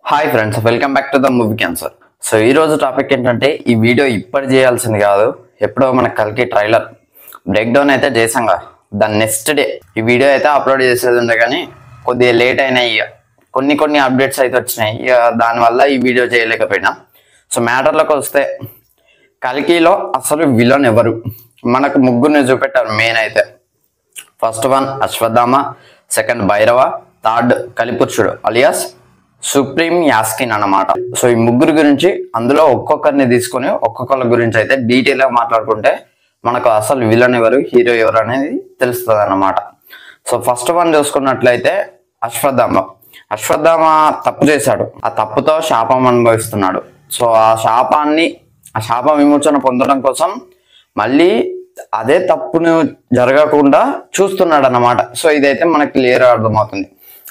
Hi friends, welcome back to the movie cancer. So ఈ రోజు topic ఏంటంటే, ఈ వీడియో ఇప్పుడు చేయాల్సింది కాదు, ఎప్పుడో మన కల్కి ట్రైలర్ బ్రేక్ డౌన్ అయితే చేసాంగా, దాని నెక్స్ట్ డే ఈ వీడియో అయితే అప్లోడ్ చేసేది ఉండే, కానీ కొద్దిగా లేట్ అయినాయి. కొన్ని అప్డేట్స్ అయితే వచ్చినాయి, ఇక దానివల్ల ఈ వీడియో చేయలేకపోయినా. సో మ్యాటర్లోకి వస్తే, కల్కిలో అసలు విలన్ ఎవరు? మనకు ముగ్గురిని చూపెట్టారు మెయిన్ అయితే. First one Ashwatthama, second Bhairava, third కలిపురుషుడు అలియాస్ సుప్రీం యాస్కిన్ అన్నమాట. సో ఈ ముగ్గురు గురించి అందులో ఒక్కొక్కరిని తీసుకొని ఒక్కొక్కరి గురించి అయితే డీటెయిల్ గా మాట్లాడుకుంటే మనకు అసలు విలన్ ఎవరు, హీరో ఎవరు అనేది తెలుస్తుంది అన్నమాట. సో ఫస్ట్ వన్ చూసుకున్నట్లయితే అశ్వత్థామ తప్పు చేశాడు, ఆ తప్పుతో శాపం అనుభవిస్తున్నాడు. సో ఆ శాప విమోచన పొందడం కోసం మళ్ళీ అదే తప్పును జరగకుండా చూస్తున్నాడు అన్నమాట. సో ఇదైతే మనకు క్లియర్ అర్థమవుతుంది.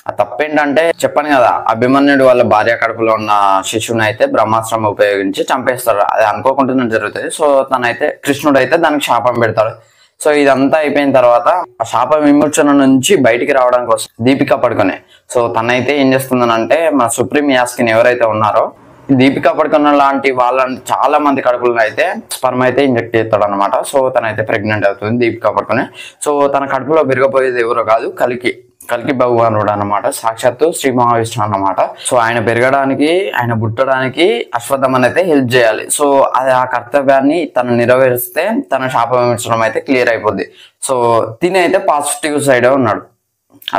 ఆ తప్పేంటంటే, చెప్పాను కదా, అభిమన్యుడు వాళ్ళ భార్య కడుపులో ఉన్న శిశువుని అయితే బ్రహ్మాస్త్రం ఉపయోగించి చంపేస్తాడు. అది అనుకోకుండా జరుగుతుంది. సో తనైతే కృష్ణుడు అయితే దానికి శాపం పెడతాడు. సో ఇదంతా అయిపోయిన తర్వాత ఆ శాప విమోచన నుంచి బయటికి రావడం కోసం దీపికా పడుకునే, సో తనైతే ఏం చేస్తుందనంటే, మన సుప్రీం యాస్కిన్ ఎవరైతే ఉన్నారో దీపికా పడుకున్న లాంటి వాళ్ళని చాలా మంది కడుపులో అయితే స్పర్మ్ అయితే ఇంజెక్ట్ చేస్తాడు అనమాట. సో తనైతే ప్రెగ్నెంట్ అవుతుంది దీపికా పడుకునే. సో తన కడుపులో పెరగపోయేది ఎవరో కాదు, కల్కి భగవానుడు అనమాట, సాక్షాత్తు శ్రీ మహావిష్ణు అన్నమాట. సో ఆయన పెరగడానికి, ఆయన పుట్టడానికి అశ్వత్థామని అయితే హెల్ప్ చేయాలి. సో అది ఆ కర్తవ్యాన్ని తను నెరవేరిస్తే తన శాప విమోచనం అయితే క్లియర్ అయిపోద్ది. సో తినైతే పాజిటివ్ సైడే ఉన్నాడు,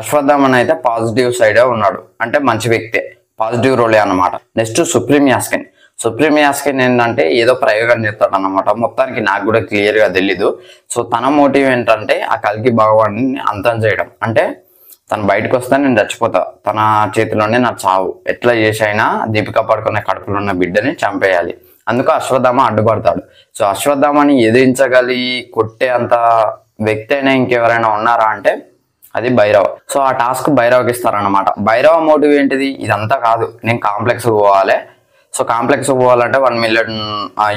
అశ్వత్థామని అయితే పాజిటివ్ సైడే ఉన్నాడు, అంటే మంచి వ్యక్తే, పాజిటివ్ రోలే అనమాట. నెక్స్ట్ సుప్రీం యాస్కిన్ ఏంటంటే ఏదో ప్రయోగం చేస్తాడు అన్నమాట. మొత్తానికి నాకు కూడా క్లియర్ గా తెలీదు. సో తన మోటివ్ ఏంటంటే ఆ కల్కి భగవాన్ని అంతం చేయడం. అంటే తను బయటకు వస్తే నేను చచ్చిపోతా, తన చేతిలోనే నా చావు, ఎట్లా చేసైనా దీపికా పడుకునే కడుపులో ఉన్న బిడ్డని చంపేయాలి. అందుకు అశ్వత్థామ అడ్డుపడతాడు. సో అశ్వత్థామని ఎదిరించగలిగి కొట్టే అంత వ్యక్తి అయినా ఇంకెవరైనా ఉన్నారా అంటే అది భైరవ. సో ఆ టాస్క్ భైరవకి ఇస్తారనమాట. భైరవ మోటివ్ ఏంటిది? ఇదంతా కాదు, నేను కాంప్లెక్స్ పోవాలి. సో కాంప్లెక్స్ పోవాలంటే 1 మిలియన్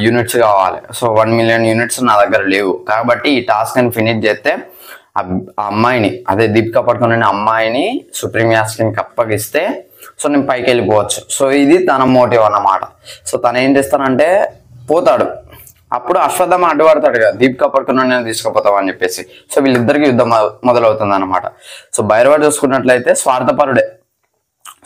యూనిట్స్ కావాలి. సో 1 మిలియన్ యూనిట్స్ నా దగ్గర లేవు, కాబట్టి ఈ టాస్క్ ని ఫినిష్ చేస్తే ఆ అమ్మాయిని, అదే దీపికా పడుకునే అమ్మాయిని సుప్రీం యాస్కిన్ అప్పగిస్తే సో నేను పైకి వెళ్ళిపోవచ్చు. సో ఇది తన మోటివ్ అన్నమాట. సో తను ఏం చేస్తానంటే పోతాడు. అప్పుడు అశ్వత్థామ అడ్డుపడతాడు కదా, దీపికా పడుకున్న నేను తీసుకుపోతావు అని చెప్పేసి. సో వీళ్ళిద్దరికి యుద్ధం మొదలవుతుంది అనమాట. సో భైరవ చూసుకున్నట్లయితే స్వార్థపరుడే.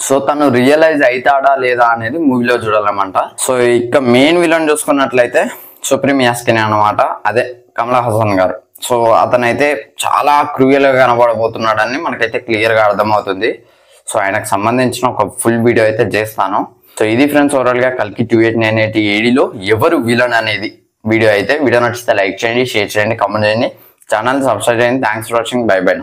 సో తను రియలైజ్ అవుతాడా లేదా అనేది మూవీలో చూడాలన్నమాట. సో ఇక మెయిన్ విలన్ చూసుకున్నట్లయితే సుప్రీం యాస్కిన్ అనమాట, అదే కమల్ హాసన్ గారు. సో అతనైతే చాలా క్రూయల్ గా కనబడబోతున్నాడని మనకైతే క్లియర్ గా అర్థమవుతుంది. సో ఆయనకు సంబంధించిన ఒక ఫుల్ వీడియో అయితే చేస్తాను. సో ఇది ఫ్రెండ్స్, ఓవరాల్ గా కల్కి 2898 ADలో ఎవరు విలన్ అనేది వీడియో నచ్చితే లైక్ చేయండి, షేర్ చేయండి, కామెంట్ చేయండి, ఛానల్ సబ్స్క్రైబ్ చేయండి. Thanks for watching, by by.